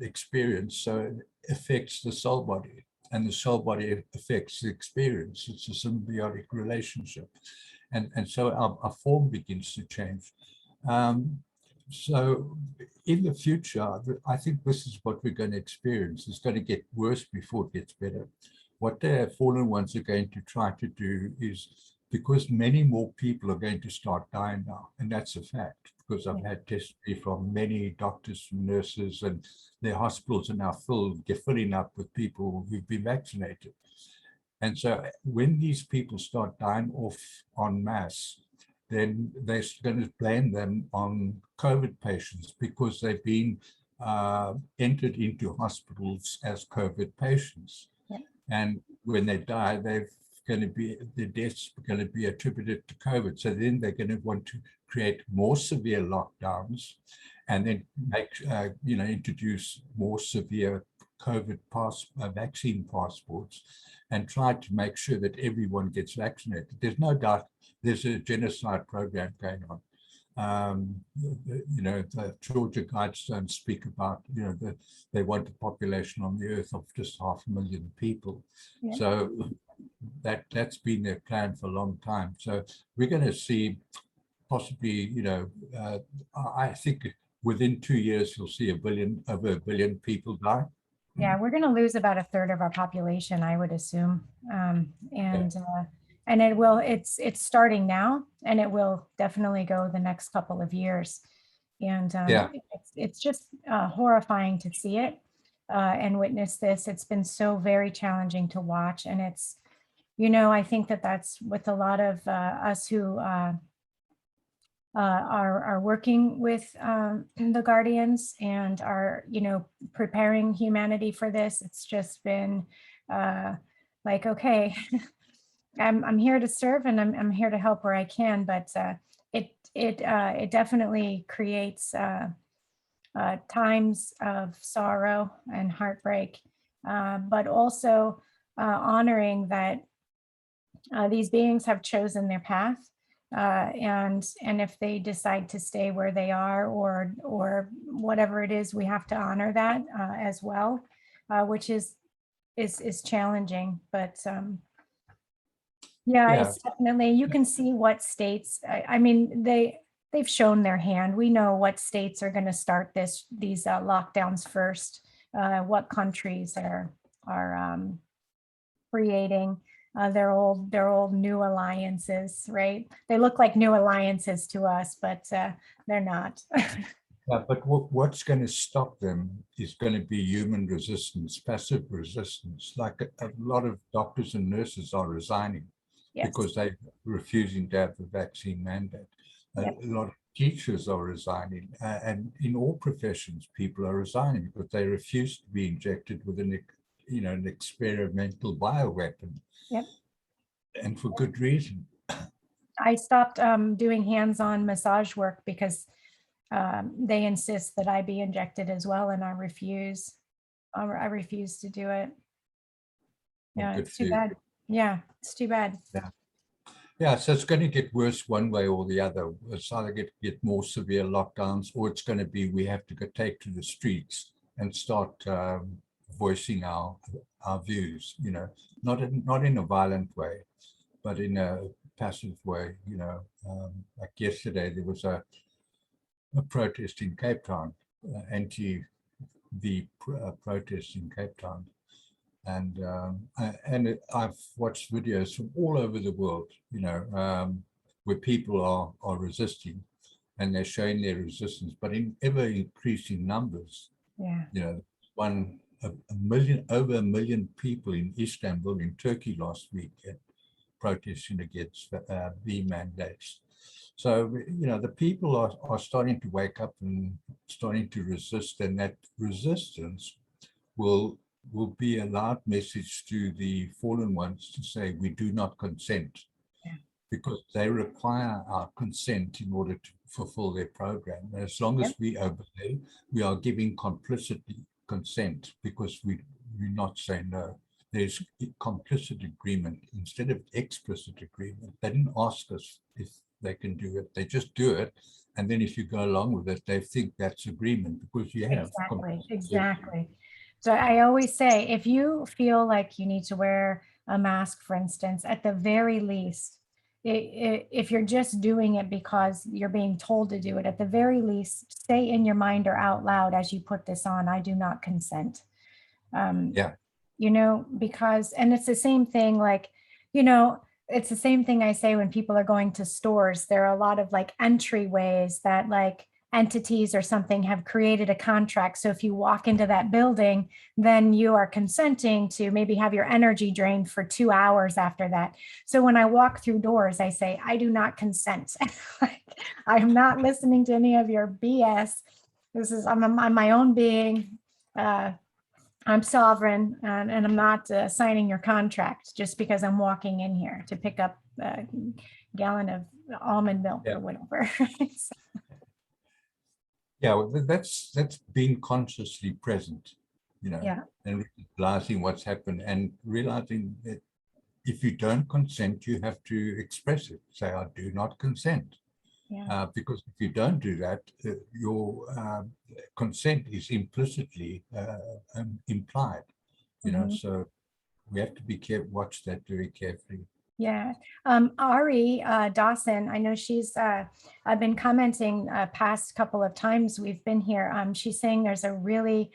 experience, so it affects the soul body, and the soul body affects the experience. It's a symbiotic relationship. And so our form begins to change. So in the future, I think this is what we're going to experience. It's going to get worse before it gets better. What the fallen ones are going to try to do is, because many more people are going to start dying now, and that's a fact, because I've had testimony from many doctors and nurses, and their hospitals are now filling up with people who've been vaccinated. And so when these people start dying off en masse, then they're going to blame them on COVID patients because they've been entered into hospitals as COVID patients. Yeah. And when they die, their deaths are going to be attributed to COVID. So then they're going to want to create more severe lockdowns and then introduce more severe COVID vaccine passports and try to make sure that everyone gets vaccinated. There's no doubt there's a genocide program going on. The Georgia Guidestones speak about, that they want a population on the earth of just 500,000 people. Yeah. So that's been their plan for a long time. So we're going to see possibly, I think within 2 years, you'll see over a billion people die. Yeah, we're going to lose about a third of our population, I would assume. And it's starting now, and it will definitely go the next couple of years. And it's just horrifying to see it and witness this. It's been so very challenging to watch. And it's, I think that's with a lot of us who are working with the Guardians and are, preparing humanity for this. It's just been like, okay, I'm here to serve and I'm here to help where I can, but it definitely creates times of sorrow and heartbreak, but also honoring that these beings have chosen their path. And if they decide to stay where they are or whatever it is, we have to honor that as well, which is challenging. But Yeah, Yeah, it's definitely, you can see what states, I mean, they've shown their hand. We know what states are going to start these lockdowns first, what countries are creating their old new alliances, right? They look like new alliances to us, but they're not. but what's going to stop them is going to be human resistance, passive resistance. Like a lot of doctors and nurses are resigning Yes. because they're refusing to have the vaccine mandate. Yep. A lot of teachers are resigning, and in all professions, people are resigning because they refuse to be injected with an experimental bioweapon, Yep. and for good reason. I stopped doing hands-on massage work because they insist that I be injected as well, and I refuse. I refuse to do it. Well, Yeah, good it's for too you. bad. Yeah, it's too bad. Yeah, so it's going to get worse one way or the other. It's either get more severe lockdowns, or it's going to be we have to take to the streets and start voicing our views. Not in a violent way, but in a passive way. Like yesterday there was a protest in Cape Town, anti the protest in Cape Town. And I've watched videos from all over the world, where people are resisting, and they're showing their resistance, but in ever increasing numbers. Yeah. Over a million people in Istanbul, in Turkey, last week protesting against the mandates. So, the people are starting to wake up and starting to resist, and that resistance will be a loud message to the fallen ones to say we do not consent, Yeah. because they require our consent in order to fulfill their program. And as long as Yep. we obey, we are giving complicit consent, because we're not saying no. There's complicit agreement instead of explicit agreement. They didn't ask us if they can do it. They just do it. And then if you go along with it, they think that's agreement, because you have Exactly. So I always say, if you feel like you need to wear a mask, for instance, at the very least, if you're just doing it because you're being told to do it, at the very least, say in your mind or out loud as you put this on, I do not consent. Yeah. Because, and it's the same thing, like, it's the same thing I say when people are going to stores. There are a lot of like entryways that like entities or something have created a contract. So if you walk into that building, then you are consenting to maybe have your energy drained for 2 hours after that. So when I walk through doors, I say, I do not consent. I'm not listening to any of your BS. I'm my own being. I'm sovereign, and I'm not signing your contract just because I'm walking in here to pick up a gallon of almond milk or whatever. Yeah, well, that's being consciously present, Yeah. and realizing what's happened, and realizing that if you don't consent, you have to express it. Say, I do not consent. Yeah. Because if you don't do that, your consent is implicitly implied, so we have to be careful, watch that very carefully. Yeah. Ari Dawson, I know I've been commenting past couple of times we've been here. She's saying there's a really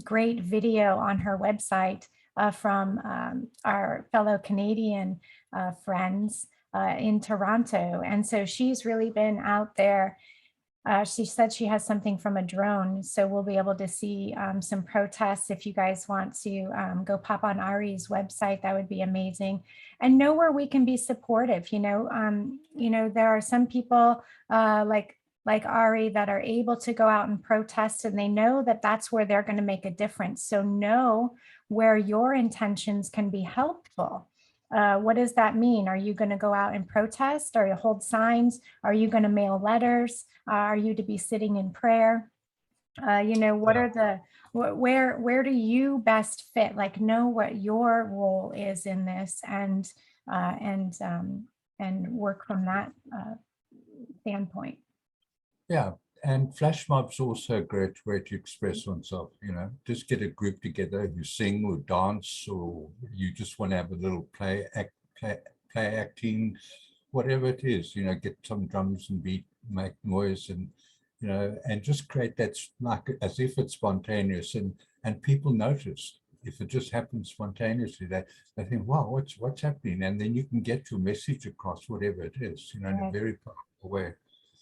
great video on her website from our fellow Canadian friends in Toronto. And so she's really been out there. She said she has something from a drone, so we'll be able to see some protests. If you guys want to go pop on Ari's website, that would be amazing. And know where we can be supportive. There are some people like Ari that are able to go out and protest, and they know that that's where they're going to make a difference. So know where your intentions can be helpful. What does that mean? Are you going to go out and protest? Are you hold signs? Are you going to mail letters? Are you to be sitting in prayer? What are where do you best fit? Like, know what your role is in this, and work from that standpoint. Yeah, and flash mobs also a great way to express oneself. Just get a group together, you sing or dance, or you just want to have a little play play acting, whatever it is, get some drums and beat, make noise, and and just create that like as if it's spontaneous, and people notice if it just happens spontaneously. They think, wow, what's happening, and then you can get your message across, whatever it is, in a very powerful way.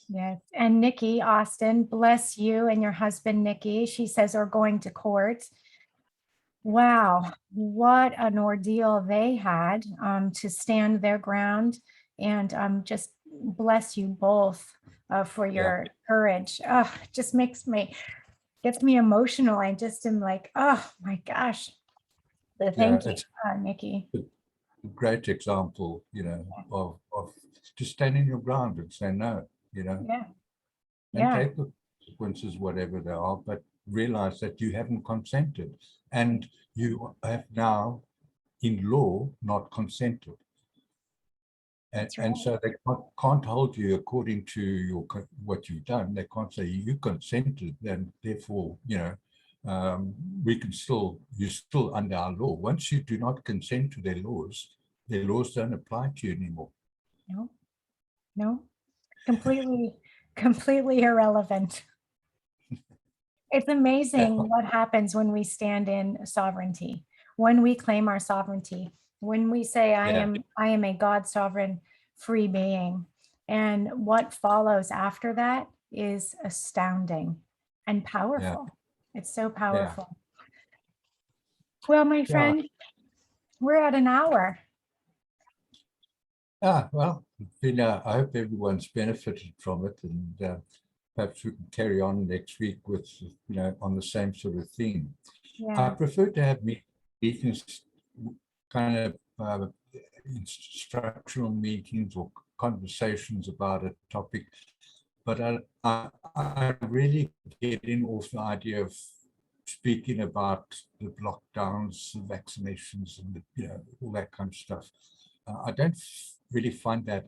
Yes. And Nikki Austin, bless you and your husband, Nikki. She says, are going to court. Wow, what an ordeal they had to stand their ground, and just bless you both for your courage. Just gets me emotional. I just am like, oh my gosh. So thank you, Nikki. A great example, of just standing your ground and say no, and take the consequences, whatever they are, but realize that you haven't consented, and you have now in law not consented. And so they can't hold you according to what you've done. They can't say you consented, and therefore, we can you're still under our law. Once you do not consent to their laws don't apply to you anymore. No, completely irrelevant. It's amazing what happens when we stand in sovereignty, when we claim our sovereignty, when we say, I am a God sovereign free being. And what follows after that is astounding and powerful. It's so powerful. Well, my friend, we're at an hour. Well, I hope everyone's benefited from it, and perhaps we can carry on next week with, on the same sort of theme. I prefer to have meetings, kind of instructional meetings or conversations about a topic, but I really get in off the idea of speaking about the lockdowns, the vaccinations, and all that kind of stuff. I don't really find that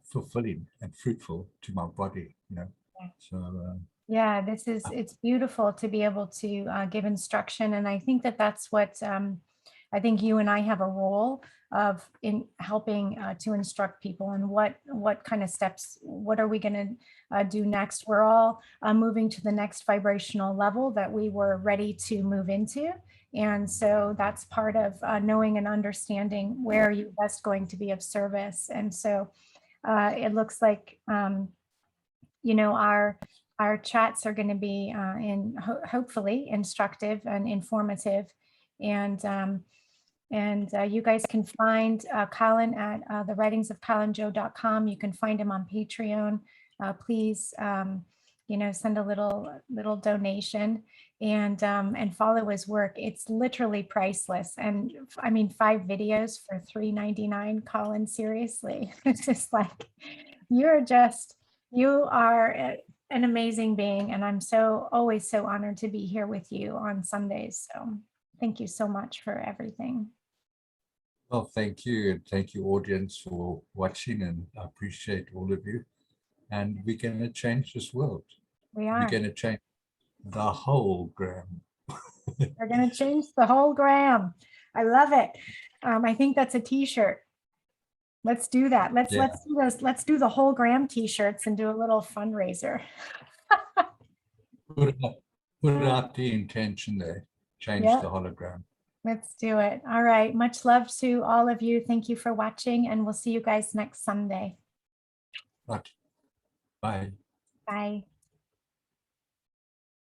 fulfilling and fruitful to my body, So it's beautiful to be able to give instruction, and I think that's what I think you and I have a role of in helping to instruct people, and what kind of steps, what are we going to do next. We're all moving to the next vibrational level that we were ready to move into. And so that's part of knowing and understanding where you're best going to be of service. And so it looks like, our chats are going to be hopefully instructive and informative. And you guys can find Colin at thewritingsofcolinjoe.com. You can find him on Patreon. Please, send a little donation and follow his work. It's literally priceless. And I mean, 5 videos for $3.99, Colin, seriously. It's just like, you are an amazing being. And I'm always so honored to be here with you on Sundays. So thank you so much for everything. Well, thank you. And thank you, audience, for watching. And I appreciate all of you. And we're going to change this world. We are. We're going to change the hologram. We're going to change the hologram. I love it. I think that's a t-shirt. Let's do that. Let's do this. Let's do the hologram t-shirts and do a little fundraiser. Put out the intention there. Change the hologram. Let's do it. All right. Much love to all of you. Thank you for watching, and we'll see you guys next Sunday. Right. Bye. Bye.